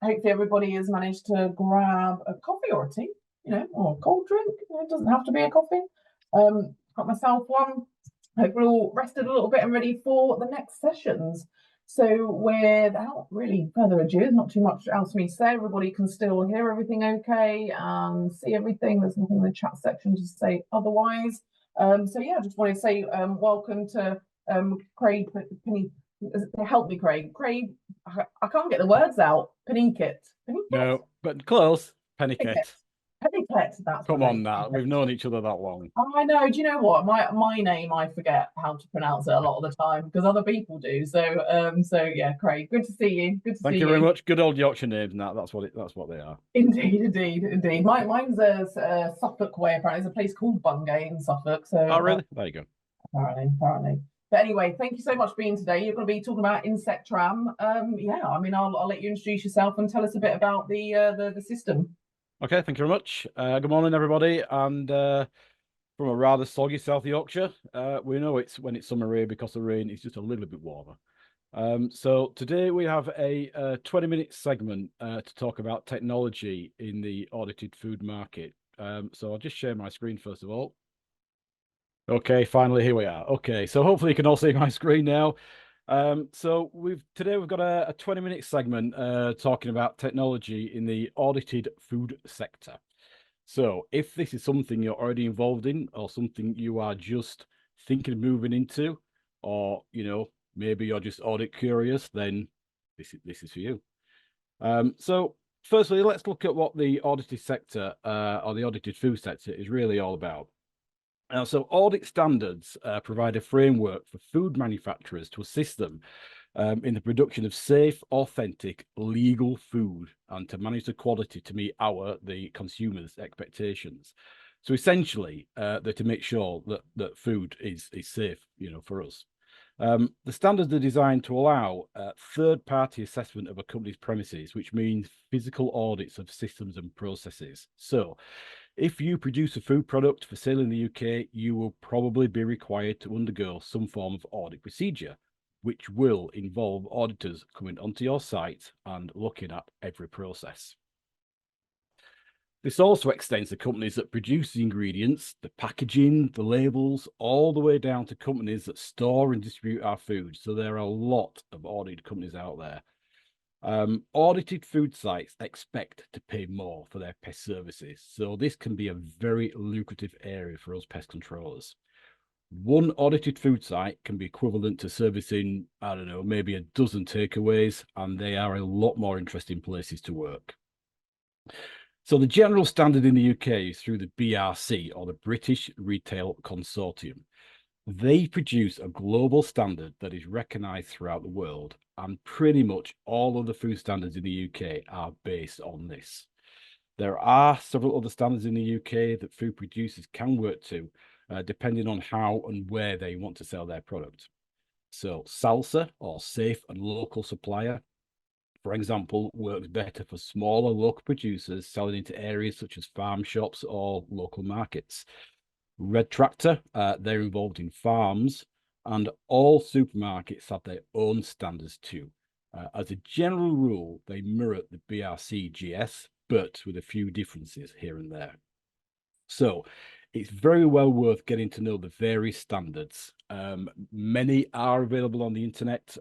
hopefully everybody has managed to grab a coffee or a tea, or a cold drink. It doesn't have to be a coffee. Got myself one. Hope we're all rested a little bit and ready for the next sessions. So without really further ado, there's not too much else for me to say. Everybody can still hear everything okay and see everything. There's nothing in the chat section to say otherwise. So yeah, I just want to say welcome to Craig Penny. Help me, Craig. Craig, I can't get the words out. Paniket. No, but close. Paniket. Paniket. That's Come on now. We've known each other that long. I know. Do you know what? My name, I forget how to pronounce it a lot of the time because other people do. So yeah, Craig, good to see you. Good to see you. Thank you very much. Good old Yorkshire names, and that's what they are. Indeed. Mine's a Suffolk way. Apparently, there's a place called Bungay in Suffolk. So oh, really? There you go. Apparently. But anyway, thank you so much for being today. You're going to be talking about Insectram. Yeah, I mean, I'll let you introduce yourself and tell us a bit about the system. Okay, thank you very much. Good morning, everybody. And from a rather soggy South Yorkshire, we know it's when it's summer here because the rain is just a little bit warmer. So today we have a 20-minute segment to talk about technology in the audited food market. So I'll just share my screen first of all. Okay, finally here we are. Okay, so hopefully you can all see my screen now. So today we've got a 20-minute segment talking about technology in the audited food sector. So if this is something you're already involved in or something you are just thinking of moving into, or maybe you're just audit curious, then this is for you. So firstly, let's look at what the audited sector or the audited food sector is really all about. So audit standards provide a framework for food manufacturers to assist them in the production of safe, authentic, legal food and to manage the quality to meet the consumers' expectations. So essentially, they're to make sure that food is safe, for us. The standards are designed to allow third-party assessment of a company's premises, which means physical audits of systems and processes. So if you produce a food product for sale in the UK, you will probably be required to undergo some form of audit procedure, which will involve auditors coming onto your site and looking at every process. This also extends to companies that produce the ingredients, the packaging, the labels, all the way down to companies that store and distribute our food. So there are a lot of audited companies out there. Audited food sites expect to pay more for their pest services. So this can be a very lucrative area for us pest controllers. One audited food site can be equivalent to servicing, I don't know, maybe a dozen takeaways, and they are a lot more interesting places to work. So the general standard in the UK is through the BRC, or the British Retail Consortium. They produce a global standard that is recognised throughout the world, and pretty much all of the food standards in the UK are based on this. There are several other standards in the UK that food producers can work to, depending on how and where they want to sell their product. So SALSA, or Safe and Local Supplier, for example, works better for smaller local producers selling into areas such as farm shops or local markets. Red Tractor, they're involved in farms, and all supermarkets have their own standards too. As a general rule, they mirror the BRC GS, but with a few differences here and there. So it's very well worth getting to know the various standards. Many are available on the internet.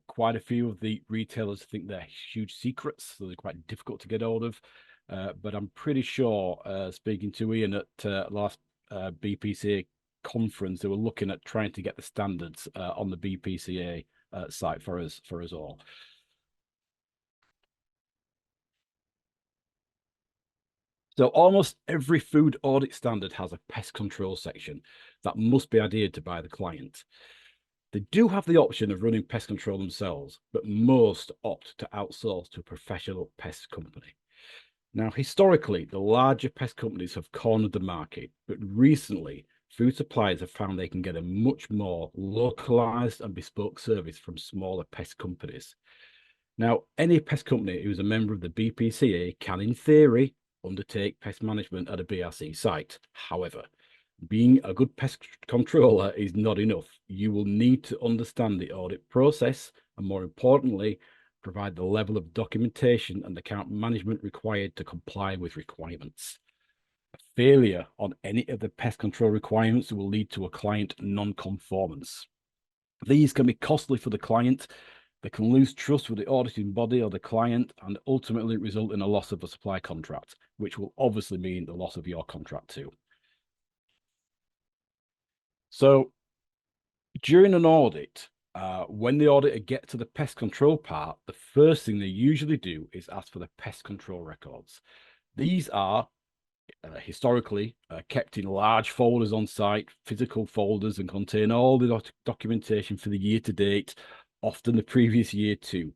Quite a few of the retailers think they're huge secrets, so they're quite difficult to get hold of. But I'm pretty sure, speaking to Ian at last BPCA conference, they were looking at trying to get the standards on the BPCA site for us all. So almost every food audit standard has a pest control section that must be adhered to by the client. They do have the option of running pest control themselves, but most opt to outsource to a professional pest company. Now, historically, the larger pest companies have cornered the market, but recently, food suppliers have found they can get a much more localized and bespoke service from smaller pest companies. Now, any pest company who is a member of the BPCA can, in theory, undertake pest management at a BRC site. However, being a good pest controller is not enough. You will need to understand the audit process and, more importantly, provide the level of documentation and account management required to comply with requirements. A failure on any of the pest control requirements will lead to a client non-conformance. These can be costly for the client. They can lose trust with the auditing body or the client and ultimately result in a loss of a supply contract, which will obviously mean the loss of your contract too. So during an audit, when the auditor gets to the pest control part, the first thing they usually do is ask for the pest control records. These are historically kept in large folders on site, physical folders, and contain all the documentation for the year to date, often the previous year too.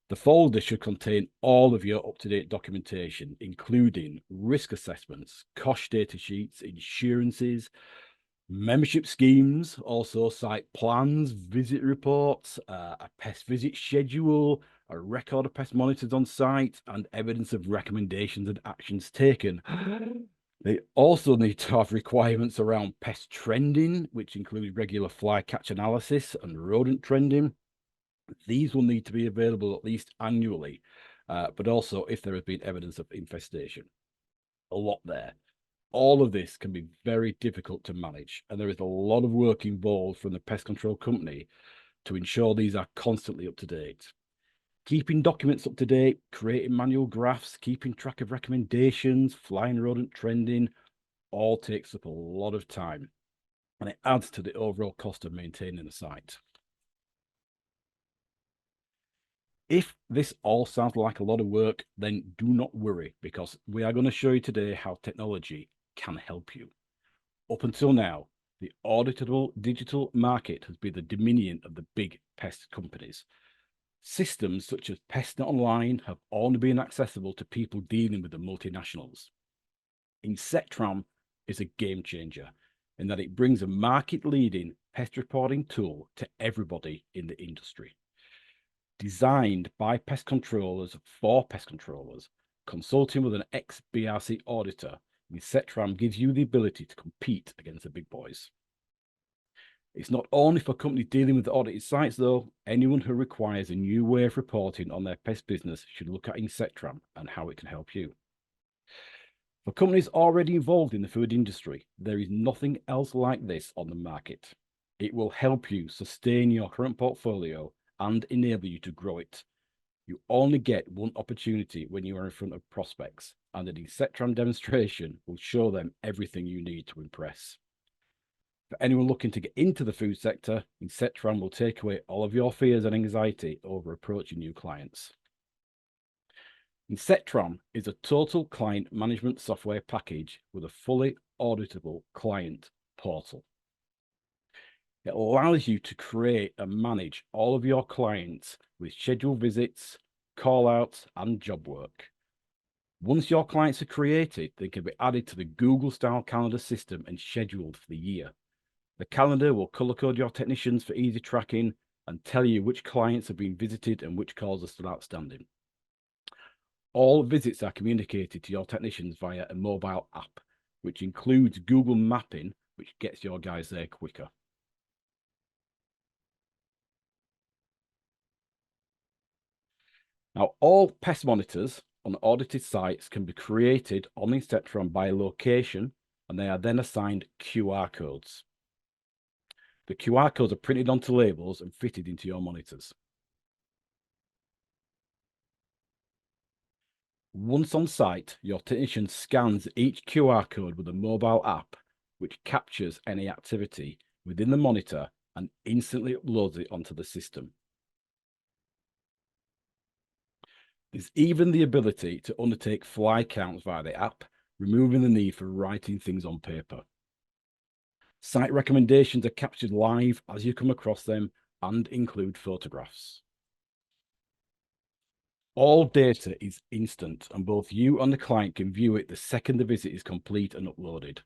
The folder should contain all of your up-to-date documentation, including risk assessments, cost data sheets, insurances, membership schemes, also site plans, visit reports, a pest visit schedule, a record of pest monitors on site, and evidence of recommendations and actions taken. They also need to have requirements around pest trending, which include regular fly catch analysis and rodent trending. These will need to be available at least annually, but also if there has been evidence of infestation. A lot there. All of this can be very difficult to manage, and there is a lot of work involved from the pest control company to ensure these are constantly up to date. Keeping documents up to date, creating manual graphs, keeping track of recommendations, fly and rodent trending, all takes up a lot of time, and it adds to the overall cost of maintaining the site. If this all sounds like a lot of work, then do not worry, because we are going to show you today how technology can help you. Up until now, the auditable digital market has been the dominion of the big pest companies. Systems such as Pest Online have only been accessible to people dealing with the multinationals. Insectram is a game changer in that it brings a market-leading pest reporting tool to everybody in the industry. Designed by pest controllers for pest controllers, consulting with an ex-BRC auditor, Insectram gives you the ability to compete against the big boys. It's not only for companies dealing with audited sites, though. Anyone who requires a new way of reporting on their pest business should look at Insectram and how it can help you. For companies already involved in the food industry, there is nothing else like this on the market. It will help you sustain your current portfolio and enable you to grow it. You only get one opportunity when you are in front of prospects, and the Insectram demonstration will show them everything you need to impress. For anyone looking to get into the food sector, Insectram will take away all of your fears and anxiety over approaching new clients. Insectram is a total client management software package with a fully auditable client portal. It allows you to create and manage all of your clients with scheduled visits, call-outs, and job work. Once your clients are created, they can be added to the Google-style calendar system and scheduled for the year. The calendar will color-code your technicians for easy tracking and tell you which clients have been visited and which calls are still outstanding. All visits are communicated to your technicians via a mobile app, which includes Google Mapping, which gets your guys there quicker. Now, all pest monitors on audited sites can be created on Insectram by location, and they are then assigned QR codes. The QR codes are printed onto labels and fitted into your monitors. Once on site, your technician scans each QR code with a mobile app, which captures any activity within the monitor and instantly uploads it onto the system. There's even the ability to undertake fly counts via the app, removing the need for writing things on paper. Site recommendations are captured live as you come across them and include photographs. All data is instant, and both you and the client can view it the second the visit is complete and uploaded.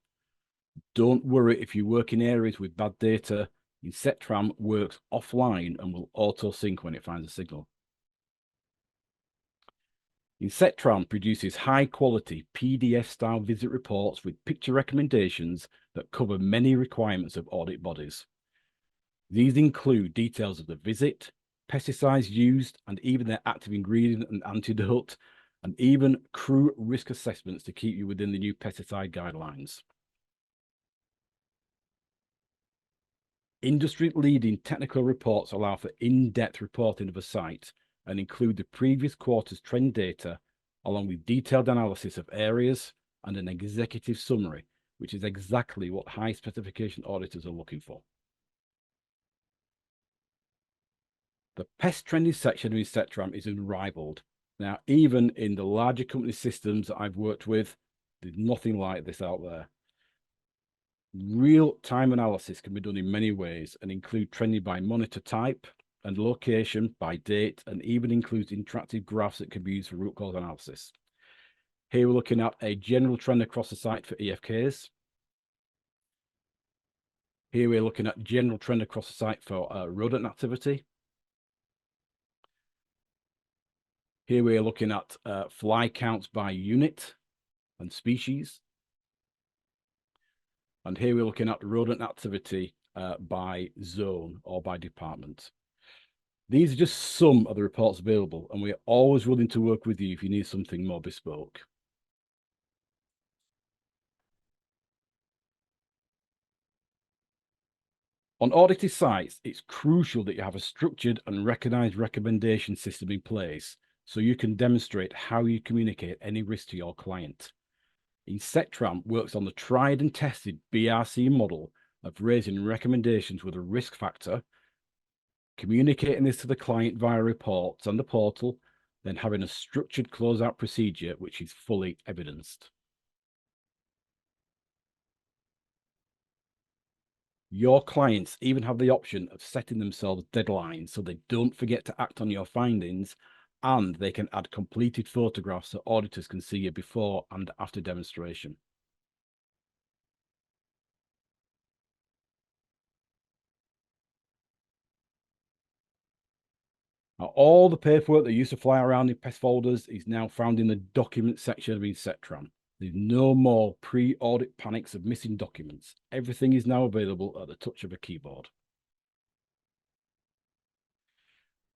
Don't worry if you work in areas with bad data. Insectram works offline and will auto-sync when it finds a signal. Insectram produces high-quality PDF-style visit reports with picture recommendations that cover many requirements of audit bodies. These include details of the visit, pesticides used, and even their active ingredient and antidote, and even crew risk assessments to keep you within the new pesticide guidelines. Industry-leading technical reports allow for in-depth reporting of a site and include the previous quarter's trend data, along with detailed analysis of areas and an executive summary, which is exactly what high specification auditors are looking for. The pest trending section of Insectram is unrivaled. Now, even in the larger company systems that I've worked with, there's nothing like this out there. Real-time analysis can be done in many ways and include trending by monitor type and location, by date, and even includes interactive graphs that can be used for root cause analysis. Here we're looking at a general trend across the site for EFKs. Here we're looking at general trend across the site for rodent activity. Here we're looking at fly counts by unit and species. And here we're looking at rodent activity by zone or by department. These are just some of the reports available, and we're always willing to work with you if you need something more bespoke. On audited sites, it's crucial that you have a structured and recognized recommendation system in place so you can demonstrate how you communicate any risk to your client. Insectram works on the tried and tested BRC model of raising recommendations with a risk factor, communicating this to the client via reports and the portal, then having a structured closeout procedure which is fully evidenced. Your clients even have the option of setting themselves deadlines so they don't forget to act on your findings, and they can add completed photographs so auditors can see you before and after demonstration. Now, all the paperwork that used to fly around in pest folders is now found in the document section of Insectram. There's no more pre-audit panics of missing documents. Everything is now available at the touch of a keyboard.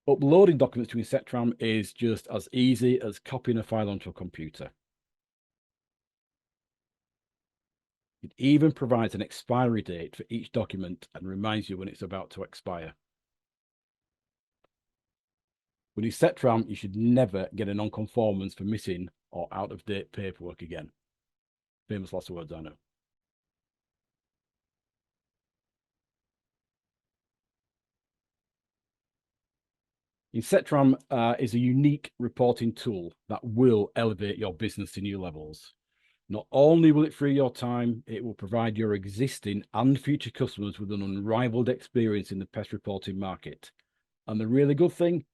Uploading documents to Insectram is just as easy as copying a file onto a computer. It even provides an expiry date for each document and reminds you when it's about to expire. With Insectram, you should never get a non-conformance for missing or out-of-date paperwork again. Famous last words, I know. Insectram is a unique reporting tool that will elevate your business to new levels. Not only will it free your time, it will provide your existing and future customers with an unrivaled experience in the pest reporting market. And the really good thing,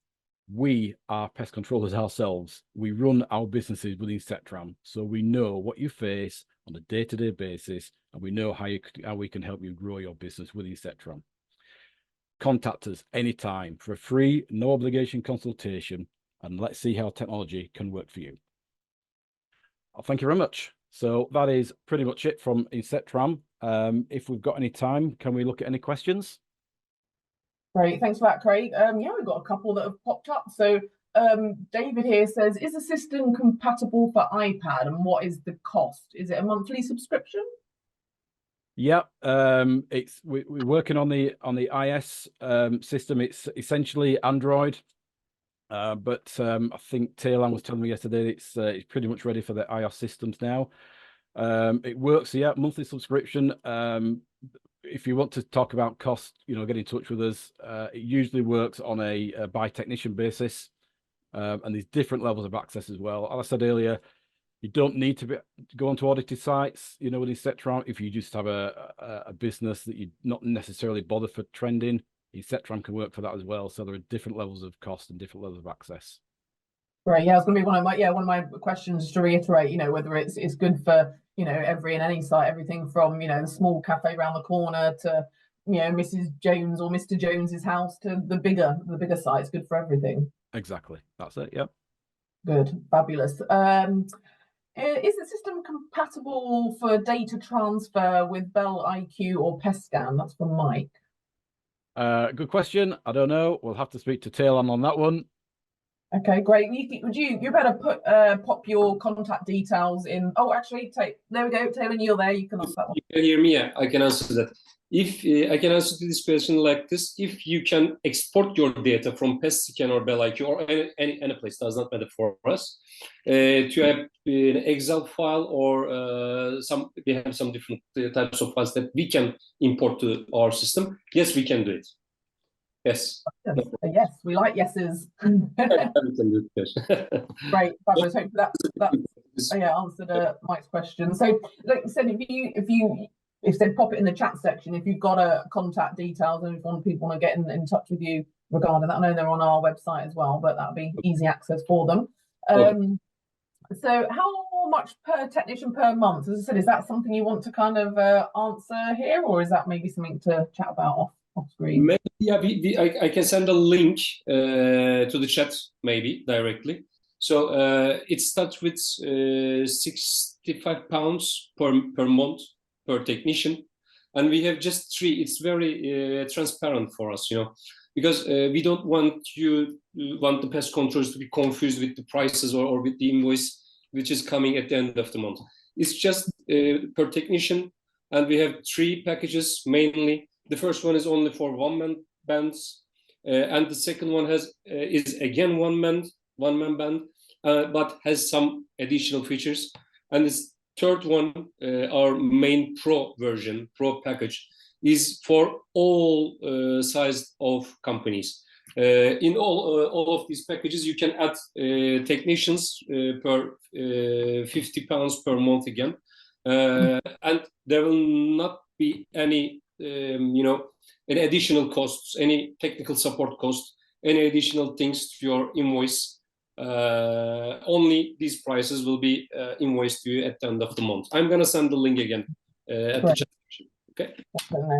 we are pest controllers ourselves. We run our businesses with Insectram, so we know what you face on a day-to-day basis, and we know how we can help you grow your business with Insectram. Contact us anytime for a free, no obligation consultation, and let's see how technology can work for you. Thank you very much. So that is pretty much it from Insectram. If we've got any time, can we look at any questions? Great, thanks for that, Craig. Yeah, we've got a couple that have popped up. So David here says, is the system compatible for iPad, and what is the cost? Is it a monthly subscription? Yeah, we're working on the iOS system. It's essentially Android, but I think Taylor was telling me yesterday it's pretty much ready for the iOS systems now. It works, yeah, monthly subscription. If you want to talk about cost, get in touch with us. It usually works on a by technician basis, and there's different levels of access as well. As I said earlier, you don't need to go onto audited sites, with Insectram. If you just have a business that you not necessarily bother for trending, Insectram can work for that as well. So there are different levels of cost and different levels of access. Right. Yeah, it's going to be one of my questions to reiterate. Whether it's good for every and any site, everything from the small cafe around the corner to Mrs. Jones or Mr. Jones's house to the bigger sites. Good for everything. Exactly. That's it. Yep. Good. Fabulous. Is the system compatible for data transfer with Bell IQ or Pest Scan? That's from Mike. Good question. I don't know. We'll have to speak to Taylor on that one. Okay, great. You better put pop your contact details in. Oh, actually, there we go. Taylor, you're there. You can answer that one. You can hear me, yeah, I can answer that. If I can answer to this question like this, if you can export your data from Pest scan or BellIQ or any place, does not matter for us, to an Excel file or we have some different types of files that we can import to our system. Yes, we can do it. Yes. Yes, we like yeses. Great, fabulous. Hopefully that answered Mike's question. So, like I said, if they pop it in the chat section, if you've got a contact details and if people want to get in touch with you regarding that, I know they're on our website as well, but that'll be easy access for them. So, how much per technician per month? As I said, is that something you want to kind of answer here, or is that maybe something to chat about off screen? Maybe, yeah, I can send a link to the chat maybe directly. So it starts with £65 per month per technician, and we have just 3. It's very transparent for us, because we don't want the pest controllers to be confused with the prices or with the invoice which is coming at the end of the month. It's just per technician, and we have 3 packages mainly. The first one is only for one-man bands, and the second one is again one-man band, but has some additional features. And this third one, our main pro version, pro package, is for all size of companies. In all of these packages, you can add technicians per £50 per month again, and there will not be any any additional costs, any technical support costs, any additional things to your invoice. Only these prices will be invoiced to you at the end of the month. I'm going to send the link again at the chat section. Okay.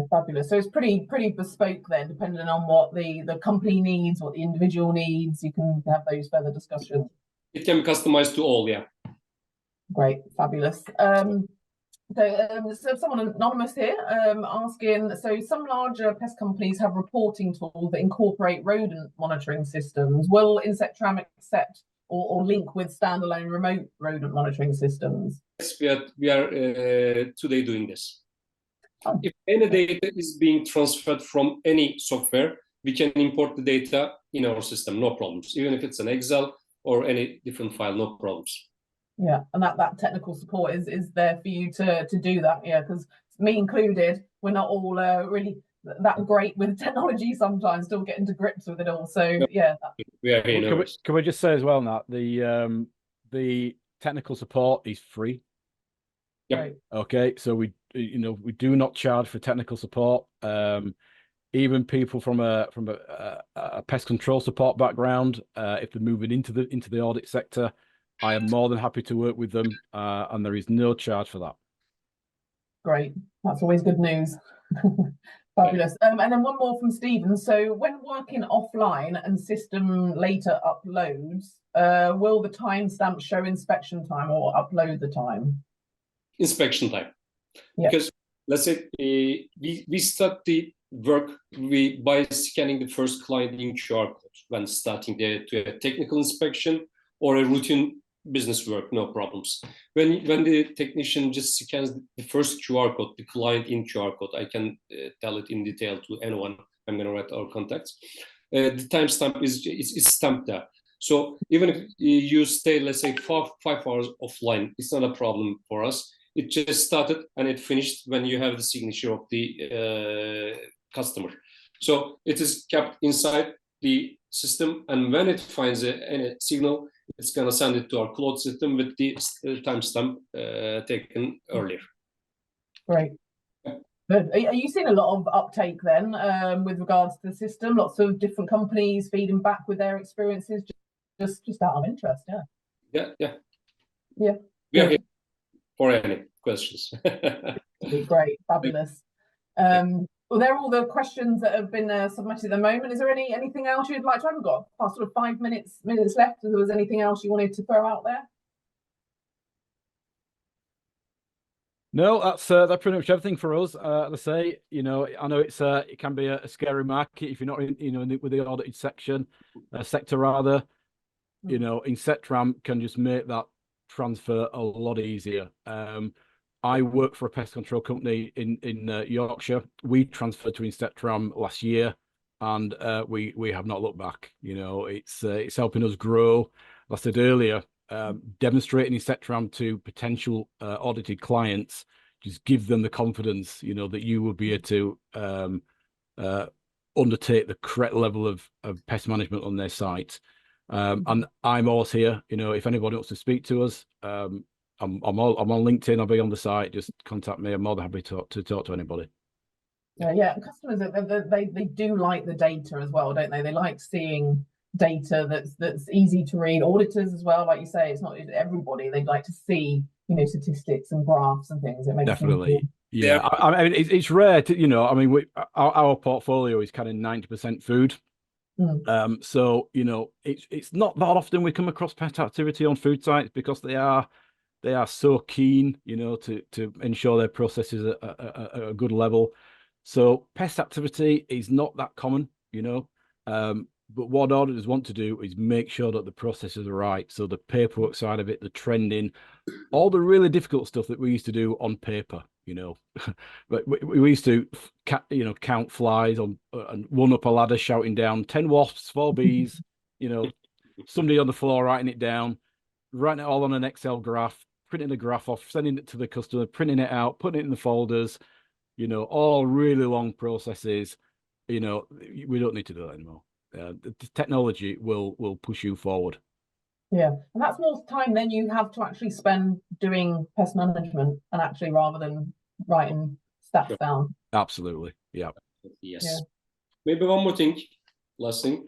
Fabulous. So it's pretty bespoke then, depending on what the company needs, what the individual needs. You can have those further discussions. It can be customized to all, yeah. Great, fabulous. So someone anonymous here asking, so some larger pest companies have reporting tools that incorporate rodent monitoring systems. Will Insectram accept or link with standalone remote rodent monitoring systems? Yes, we are today doing this. Oh. If any data is being transferred from any software, we can import the data in our system, no problems. Even if it's an Excel or any different file, no problems. Yeah, and that technical support is there for you to do that. Yeah, because me included, we're not all really that great with technology sometimes, still getting to grips with it all. So yeah. Can we just say as well, Nat, the technical support is free. Yep. Right. Okay, so we do not charge for technical support. Even people from a pest control support background, if they're moving into the audit sector, I am more than happy to work with them, and there is no charge for that. Great, that's always good news. Fabulous. And then one more from Stephen. So when working offline and system later uploads, will the timestamp show inspection time or upload the time? Inspection time. Yeah. Because let's say we start the work by scanning the first client in QR code when starting to a technical inspection or a routine business work, no problems. When the technician just scans the first QR code, the client in QR code, I can tell it in detail to anyone. I'm going to write our contacts. The timestamp is stamped there. So even if you stay, let's say, 5 hours offline, it's not a problem for us. It just started and it finished when you have the signature of the customer. So it is kept inside the system, and when it finds any signal, it's going to send it to our cloud system with the timestamp taken earlier. Great. Good. Are you seeing a lot of uptake then with regards to the system? Lots of different companies feeding back with their experiences, just out of interest, yeah. Yeah. We are here for any questions. Great, fabulous. Well, they're all the questions that have been submitted at the moment. Is there anything else you'd like to add? We've got sort of 5 minutes left. If there was anything else you wanted to throw out there? No, that's pretty much everything for us. As I say, you know, I know it can be a scary market if you're not in, you know, with the audited sector rather. You know, Insectram can just make that transfer a lot easier. I work for a pest control company in Yorkshire. We transferred to Insectram last year, and we have not looked back. You know, it's helping us grow. Like I said earlier, demonstrating Insectram to potential audited clients, just give them the confidence, you know, that you will be able to undertake the correct level of pest management on their site. And I'm always here, you know, if anybody wants to speak to us, I'm on LinkedIn, I'll be on the site, just contact me. I'm more than happy to talk to anybody. Yeah, customers, they do like the data as well, don't they? They like seeing data that's easy to read. Auditors as well, like you say, it's not everybody. They'd like to see, you know, statistics and graphs and things. It makes definitely. Yeah, I mean, it's rare to, you know, I mean, our portfolio is kind of 90% food. So, you know, it's not that often we come across pest activity on food sites because they are so keen, you know, to ensure their processes are at a good level. So pest activity is not that common, you know. But what auditors want to do is make sure that the processes are right. So the paperwork side of it, the trending, all the really difficult stuff that we used to do on paper, you know. But we used to, you know, count flies on and one up a ladder shouting down 10 wasps, 4 bees, you know, somebody on the floor writing it down, writing it all on an Excel graph, printing the graph off, sending it to the customer, printing it out, putting it in the folders, you know, all really long processes. You know, we don't need to do that anymore. The technology will push you forward. Yeah, and that's more time than you have to actually spend doing pest management and actually rather than writing stats down. Absolutely, yeah. Yes. Yeah. Maybe one more thing, last thing.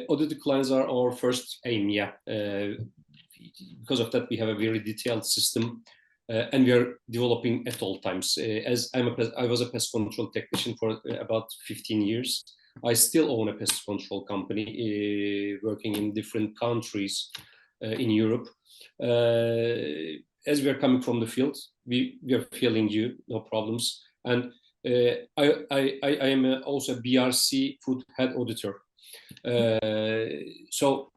Audited clients are our first aim, yeah. Because of that, we have a very detailed system, and we are developing at all times. As I was a pest control technician for about 15 years. I still own a pest control company working in different countries in Europe. As we are coming from the field, we are feeling you, no problems. And I am also a BRC food head auditor. So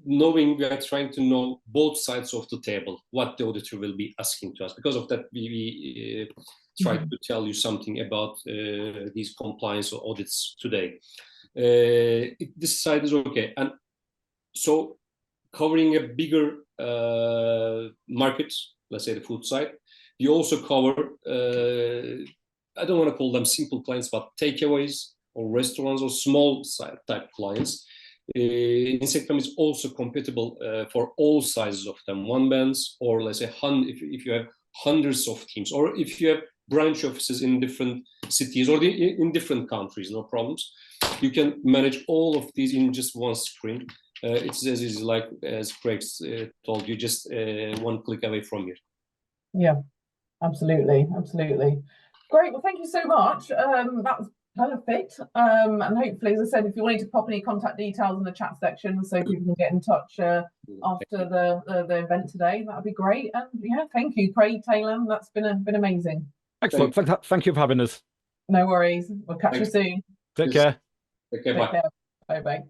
knowing, we are trying to know both sides of the table, what the auditor will be asking to us. Because of that, we try to tell you something about these compliance or audits today. This side is okay. And so covering a bigger market, let's say the food side, we also cover, I don't want to call them simple clients, but takeaways or restaurants or small type clients. Insectram is also compatible for all sizes of them, one bands, or let's say if you have hundreds of teams, or if you have branch offices in different cities or in different countries, no problems. You can manage all of these in just one screen. It's as easy, like as Craig told you, just one click away from here. Yeah, absolutely. Great. Well, thank you so much. That was perfect. And hopefully, as I said, if you wanted to pop any contact details in the chat section so people can get in touch after the event today, that would be great. And yeah, thank you, Craig, Taylor. That's been amazing. Excellent. Thank you for having us. No worries. We'll catch you soon. Take care. Take care. Bye. Bye bye.